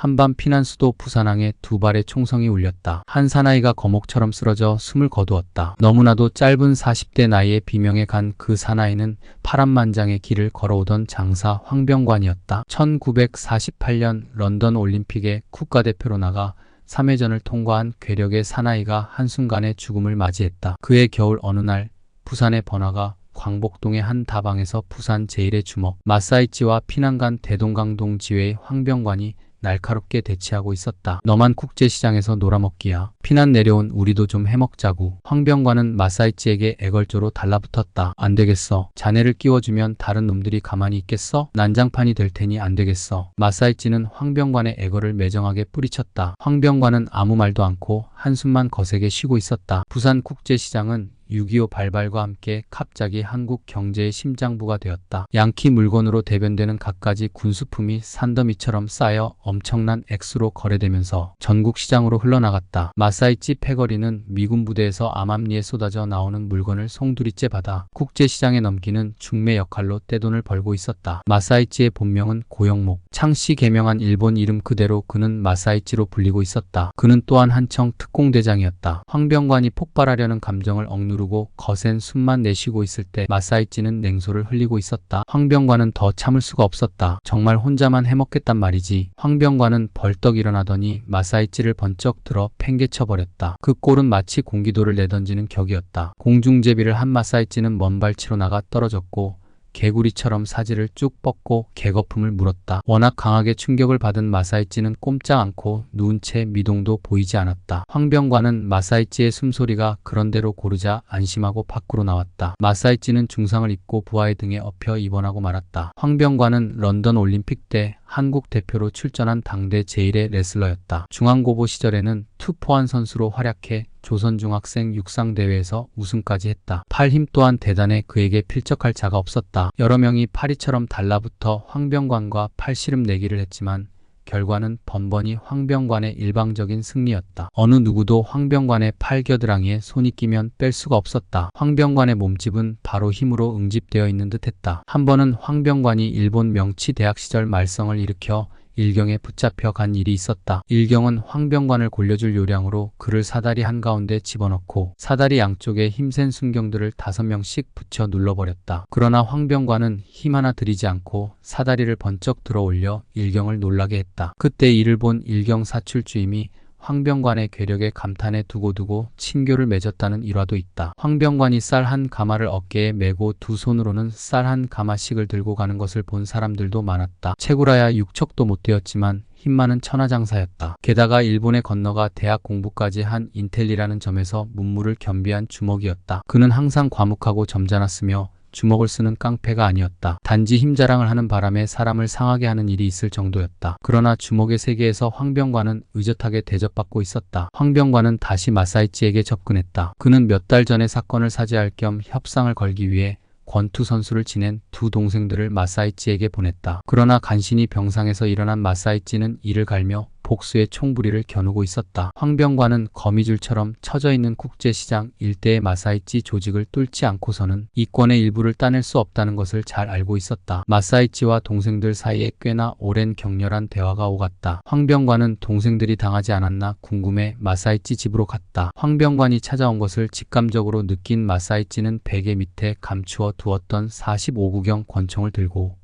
한밤 피난 수도 부산항에 두 발의 총성이 울렸다. 한 사나이가 거목처럼 쓰러져 숨을 거두었다. 너무나도 짧은 40대 나이에 비명에 간 그 사나이는 파란만장의 길을 걸어오던 장사 황병관이었다. 1948년 런던 올림픽에 국가대표로 나가 3회전을 통과한 괴력의 사나이가 한순간에 죽음을 맞이했다. 그해 겨울 어느 날 부산의 번화가 광복동의 한 다방에서 부산 제1의 주먹 마사이치와 피난간 대동강동 지회의 황병관이 날카롭게 대치하고 있었다. 너만 국제시장에서 놀아먹기야. 피난 내려온 우리도 좀 해먹자구. 황병관은 마사이치에게 애걸조로 달라붙었다. 안 되겠어. 자네를 끼워주면 다른 놈들이 가만히 있겠어? 난장판이 될 테니 안 되겠어. 마사이치는 황병관의 애걸을 매정하게 뿌리쳤다. 황병관은 아무 말도 않고 한숨만 거세게 쉬고 있었다. 부산 국제시장은 6.25 발발과 함께 갑자기 한국 경제의 심장부가 되었다. 양키 물건으로 대변되는 갖가지 군수품이 산더미처럼 쌓여 엄청난 액수로 거래되면서 전국 시장으로 흘러나갔다. 마사이치 패거리는 미군 부대에서 암암리에 쏟아져 나오는 물건을 송두리째 받아 국제시장에 넘기는 중매 역할로 떼돈을 벌고 있었다. 마사이치의 본명은 고영목. 창씨 개명한 일본 이름 그대로 그는 마사이치로 불리고 있었다. 그는 또한 한청 특공대장이었다. 황병관이 폭발하려는 감정을 억누르고 거센 숨만 내쉬고 있을 때 마사이치는 냉소를 흘리고 있었다. 황병관은 더 참을 수가 없었다. 정말 혼자만 해먹겠단 말이지. 황병관은 벌떡 일어나더니 마사이치를 번쩍 들어 팽개쳐버렸다. 그 꼴은 마치 공기도를 내던지는 격이었다. 공중제비를 한 마사이치는 먼발치로 나가 떨어졌고 개구리처럼 사지를 쭉 뻗고 개거품을 물었다. 워낙 강하게 충격을 받은 마사이치는 꼼짝 않고 누운 채 미동도 보이지 않았다. 황병관은 마사이치의 숨소리가 그런대로 고르자 안심하고 밖으로 나왔다. 마사이치는 중상을 입고 부하의 등에 엎여 입원하고 말았다. 황병관은 런던 올림픽 때 한국 대표로 출전한 당대 제1의 레슬러였다. 중앙고보 시절에는 투포한 선수로 활약해 조선중학생 육상대회에서 우승까지 했다. 팔 힘 또한 대단해 그에게 필적할 자가 없었다. 여러 명이 파리처럼 달라붙어 황병관과 팔씨름 내기를 했지만 결과는 번번이 황병관의 일방적인 승리였다. 어느 누구도 황병관의 팔겨드랑이에 손이 끼면 뺄 수가 없었다. 황병관의 몸집은 바로 힘으로 응집되어 있는 듯했다. 한 번은 황병관이 일본 명치 대학 시절 말썽을 일으켜 일경에 붙잡혀 간 일이 있었다. 일경은 황병관을 골려줄 요량으로 그를 사다리 한가운데 집어넣고 사다리 양쪽에 힘센 순경들을 5명씩 붙여 눌러버렸다. 그러나 황병관은 힘 하나 들이지 않고 사다리를 번쩍 들어 올려 일경을 놀라게 했다. 그때 이를 본 일경 사출주임이 황병관의 괴력에 감탄해 두고두고 친교를 맺었다는 일화도 있다. 황병관이 쌀 한 가마를 어깨에 메고 두 손으로는 쌀 한 가마씩을 들고 가는 것을 본 사람들도 많았다. 채굴하야 육척도 못 되었지만 힘많은 천하장사였다. 게다가 일본에 건너가 대학 공부까지 한 인텔리라는 점에서 문무를 겸비한 주먹이었다. 그는 항상 과묵하고 점잖았으며 주먹을 쓰는 깡패가 아니었다. 단지 힘자랑을 하는 바람에 사람을 상하게 하는 일이 있을 정도였다. 그러나 주먹의 세계에서 황병관은 의젓하게 대접받고 있었다. 황병관은 다시 마사이치에게 접근했다. 그는 몇 달 전에 사건을 사죄할 겸 협상을 걸기 위해 권투 선수를 지낸 두 동생들을 마사이치에게 보냈다. 그러나 간신히 병상에서 일어난 마사이치는 이를 갈며 복수의 총부리를 겨누고 있었다. 황병관은 거미줄처럼 처져 있는 국제시장 일대의 마사이치 조직을 뚫지 않고서는 이권의 일부를 따낼 수 없다는 것을 잘 알고 있었다. 마사이치와 동생들 사이에 꽤나 오랜 격렬한 대화가 오갔다. 황병관은 동생들이 당하지 않았나 궁금해 마사이치 집으로 갔다. 황병관이 찾아온 것을 직감적으로 느낀 마사이치는 베개 밑에 감추어 두었던 45구경 권총을 들고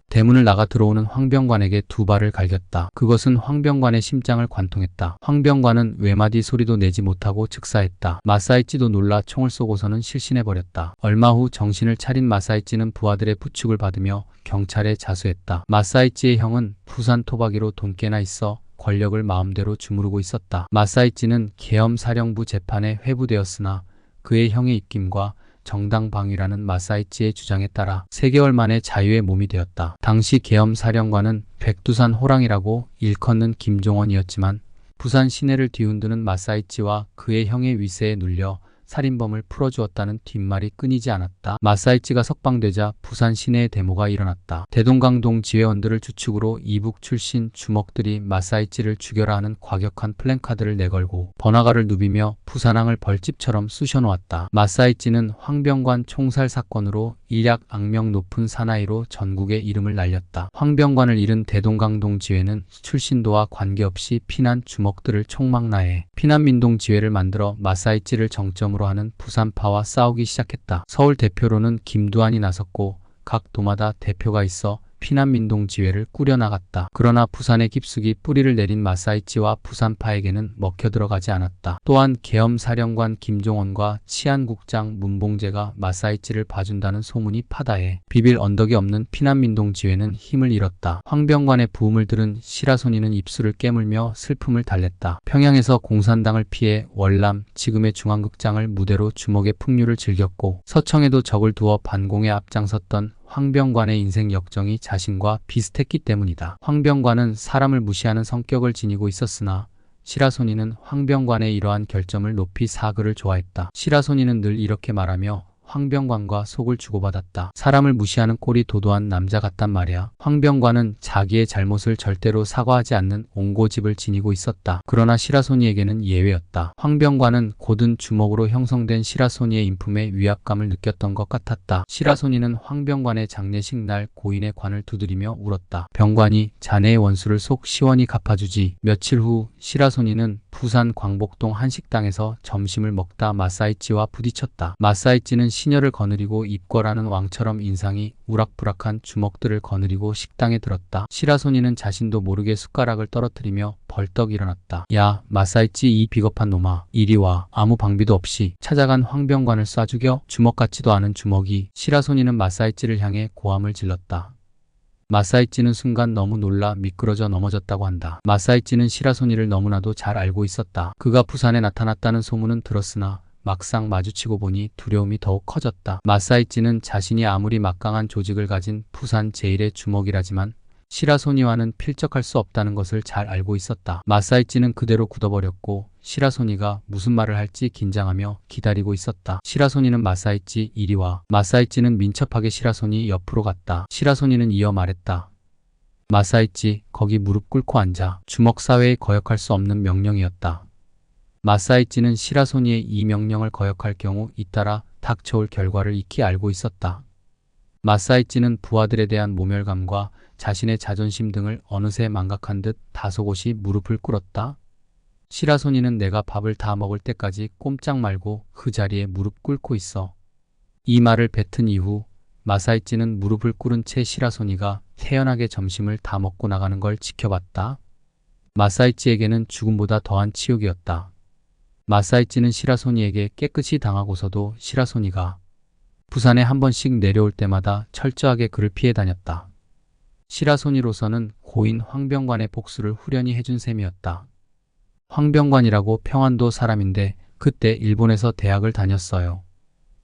대문을 나가 들어오는 황병관에게 두 발을 갈겼다. 그것은 황병관의 심장을 관통했다. 황병관은 외마디 소리도 내지 못하고 즉사했다. 마사이치도 놀라 총을 쏘고서는 실신해버렸다. 얼마 후 정신을 차린 마사이치는 부하들의 부축을 받으며 경찰에 자수했다. 마사이치의 형은 부산 토박이로 돈 꽤나 있어 권력을 마음대로 주무르고 있었다. 마사이치는 계엄사령부 재판에 회부되었으나 그의 형의 입김과 정당방위라는 마사이치의 주장에 따라 3개월 만에 자유의 몸이 되었다. 당시 계엄사령관은 백두산 호랑이라고 일컫는 김종원이었지만 부산 시내를 뒤흔드는 마사이치와 그의 형의 위세에 눌려 살인범을 풀어주었다는 뒷말이 끊이지 않았다. 마사이치가 석방되자 부산 시내에 데모가 일어났다. 대동강동 지회원들을 주축으로 이북 출신 주먹들이 마사이치를 죽여라 하는 과격한 플랜카드를 내걸고 번화가를 누비며 부산항을 벌집처럼 쑤셔놓았다. 마사이치는 황병관 총살 사건으로 일약 악명 높은 사나이로 전국에 이름을 날렸다. 황병관을 잃은 대동강동 지회는 출신도와 관계없이 피난 주먹들을 총망라해 피난민동 지회를 만들어 마사이치를 정점으로 하는 부산파와 싸우기 시작했다. 서울 대표로는 김두한이 나섰고 각 도마다 대표가 있어 피난민동 지회를 꾸려나갔다. 그러나 부산에 깊숙이 뿌리를 내린 마사이치와 부산파에게는 먹혀들어가지 않았다. 또한 계엄사령관 김종원과 치안국장 문봉재가 마사이치를 봐준다는 소문이 파다해 비빌 언덕이 없는 피난민동 지회는 힘을 잃었다. 황병관의 부음을 들은 시라소니는 입술을 깨물며 슬픔을 달랬다. 평양에서 공산당을 피해 월남, 지금의 중앙극장을 무대로 주먹의 풍류를 즐겼고 서청에도 적을 두어 반공에 앞장섰던 황병관의 인생 역정이 자신과 비슷했기 때문이다. 황병관은 사람을 무시하는 성격을 지니고 있었으나 시라소니는 황병관의 이러한 결점을 높이 사그를 좋아했다. 시라소니는 늘 이렇게 말하며 황병관과 속을 주고받았다. 사람을 무시하는 꼴이 도도한 남자 같단 말이야. 황병관은 자기의 잘못을 절대로 사과하지 않는 옹고집을 지니고 있었다. 그러나 시라소니에게는 예외였다. 황병관은 곧은 주먹으로 형성된 시라소니의 인품에 위압감을 느꼈던 것 같았다. 시라소니는 황병관의 장례식 날 고인의 관을 두드리며 울었다. 병관이 자네의 원수를 속 시원히 갚아주지. 며칠 후 시라소니는 부산 광복동 한 식당에서 점심을 먹다 마사이치와 부딪혔다. 마사이치는 시녀를 거느리고 입궐하는 왕처럼 인상이 우락부락한 주먹들을 거느리고 식당에 들었다. 시라소니는 자신도 모르게 숟가락을 떨어뜨리며 벌떡 일어났다. 야, 마사이치 이 비겁한 놈아. 이리 와. 아무 방비도 없이 찾아간 황병관을 쏴 죽여. 주먹 같지도 않은 주먹이. 시라소니는 마사이치를 향해 고함을 질렀다. 마사이치는 순간 너무 놀라 미끄러져 넘어졌다고 한다. 마사이치는 시라소니를 너무나도 잘 알고 있었다. 그가 부산에 나타났다는 소문은 들었으나 막상 마주치고 보니 두려움이 더욱 커졌다. 마사이치는 자신이 아무리 막강한 조직을 가진 부산 제1의 주먹이라지만 시라소니와는 필적할 수 없다는 것을 잘 알고 있었다. 마사이치는 그대로 굳어버렸고 시라소니가 무슨 말을 할지 긴장하며 기다리고 있었다. 시라소니는 마사이치 이리 와. 마사이치는 민첩하게 시라소니 옆으로 갔다. 시라소니는 이어 말했다. 마사이치 거기 무릎 꿇고 앉아. 주먹 사회에 거역할 수 없는 명령이었다. 마사이치는 시라소니의 이 명령을 거역할 경우 잇따라 닥쳐올 결과를 익히 알고 있었다. 마사이치는 부하들에 대한 모멸감과 자신의 자존심 등을 어느새 망각한 듯 다소곳이 무릎을 꿇었다. 시라소니는 내가 밥을 다 먹을 때까지 꼼짝 말고 그 자리에 무릎 꿇고 있어. 이 말을 뱉은 이후 마사이치는 무릎을 꿇은 채 시라소니가 태연하게 점심을 다 먹고 나가는 걸 지켜봤다. 마사이치에게는 죽음보다 더한 치욕이었다. 마사이치는 시라소니에게 깨끗이 당하고서도 시라소니가 부산에 한 번씩 내려올 때마다 철저하게 그를 피해 다녔다. 시라소니로서는 고인 황병관의 복수를 후련히 해준 셈이었다. 황병관이라고 평안도 사람인데 그때 일본에서 대학을 다녔어요.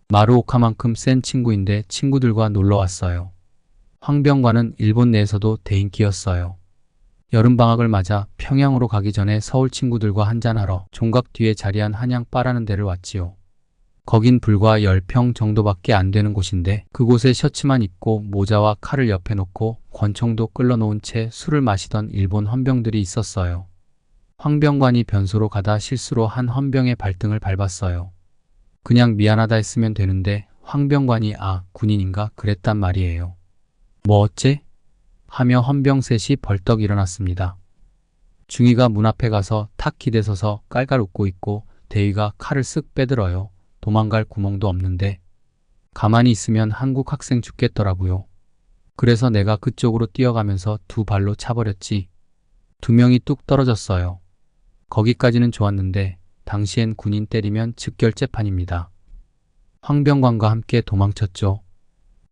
마루오카만큼 센 친구인데 친구들과 놀러 왔어요. 황병관은 일본 내에서도 대인기였어요. 여름방학을 맞아 평양으로 가기 전에 서울 친구들과 한잔하러 종각 뒤에 자리한 한양 바라는 데를 왔지요. 거긴 불과 10평 정도밖에 안 되는 곳인데 그곳에 셔츠만 입고 모자와 칼을 옆에 놓고 권총도 끌어놓은 채 술을 마시던 일본 헌병들이 있었어요. 황병관이 변소로 가다 실수로 한 헌병의 발등을 밟았어요. 그냥 미안하다 했으면 되는데 황병관이 군인인가 그랬단 말이에요. 뭐 어째? 하며 헌병 셋이 벌떡 일어났습니다. 중위가 문 앞에 가서 탁 기대서서 깔깔 웃고 있고 대위가 칼을 쓱 빼들어요. 도망갈 구멍도 없는데 가만히 있으면 한국 학생 죽겠더라고요. 그래서 내가 그쪽으로 뛰어가면서 두 발로 차버렸지. 두 명이 뚝 떨어졌어요. 거기까지는 좋았는데 당시엔 군인 때리면 즉결재판입니다. 황병관과 함께 도망쳤죠.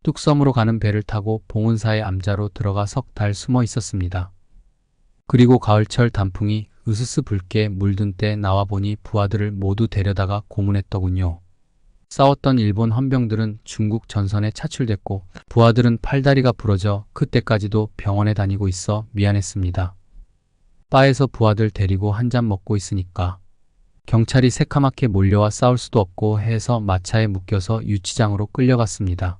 뚝섬으로 가는 배를 타고 봉은사의 암자로 들어가 석 달 숨어 있었습니다. 그리고 가을철 단풍이 으스스 붉게 물든 때 나와보니 부하들을 모두 데려다가 고문했더군요. 싸웠던 일본 헌병들은 중국 전선에 차출됐고 부하들은 팔다리가 부러져 그때까지도 병원에 다니고 있어 미안했습니다. 바에서 부하들 데리고 한잔 먹고 있으니까 경찰이 새카맣게 몰려와 싸울 수도 없고 해서 마차에 묶여서 유치장으로 끌려갔습니다.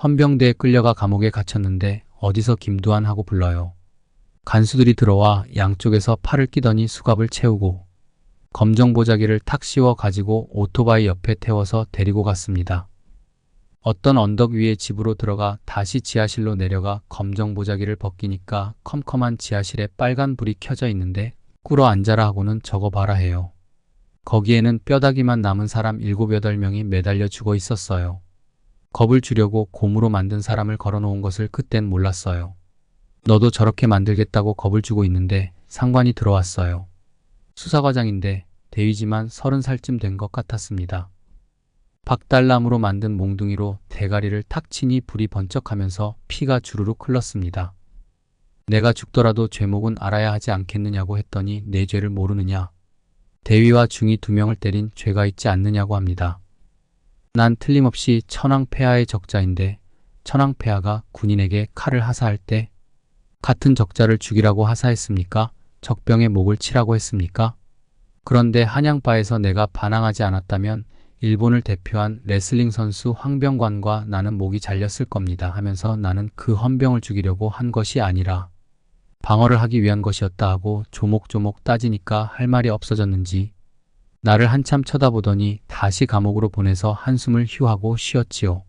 헌병대에 끌려가 감옥에 갇혔는데 어디서 김두한 하고 불러요. 간수들이 들어와 양쪽에서 팔을 끼더니 수갑을 채우고 검정 보자기를 탁 씌워 가지고 오토바이 옆에 태워서 데리고 갔습니다. 어떤 언덕 위에 집으로 들어가 다시 지하실로 내려가 검정 보자기를 벗기니까 컴컴한 지하실에 빨간 불이 켜져 있는데 꿇어 앉아라 하고는 적어봐라 해요. 거기에는 뼈다귀만 남은 사람 7, 8명이 매달려 죽어 있었어요. 겁을 주려고 곰으로 만든 사람을 걸어놓은 것을 그땐 몰랐어요. 너도 저렇게 만들겠다고 겁을 주고 있는데 상관이 들어왔어요. 수사과장인데 대위지만 30살쯤 된 것 같았습니다. 박달나무로 만든 몽둥이로 대가리를 탁 치니 불이 번쩍하면서 피가 주르륵 흘렀습니다. 내가 죽더라도 죄목은 알아야 하지 않겠느냐고 했더니 내 죄를 모르느냐. 대위와 중위 2명을 때린 죄가 있지 않느냐고 합니다. 난 틀림없이 천황폐하의 적자인데 천황폐하가 군인에게 칼을 하사할 때 같은 적자를 죽이라고 하사했습니까? 적병의 목을 치라고 했습니까? 그런데 한양바에서 내가 반항하지 않았다면 일본을 대표한 레슬링 선수 황병관과 나는 목이 잘렸을 겁니다 하면서 나는 그 헌병을 죽이려고 한 것이 아니라 방어를 하기 위한 것이었다 하고 조목조목 따지니까 할 말이 없어졌는지 나를 한참 쳐다보더니 다시 감옥으로 보내서 한숨을 휴하고 쉬었지요.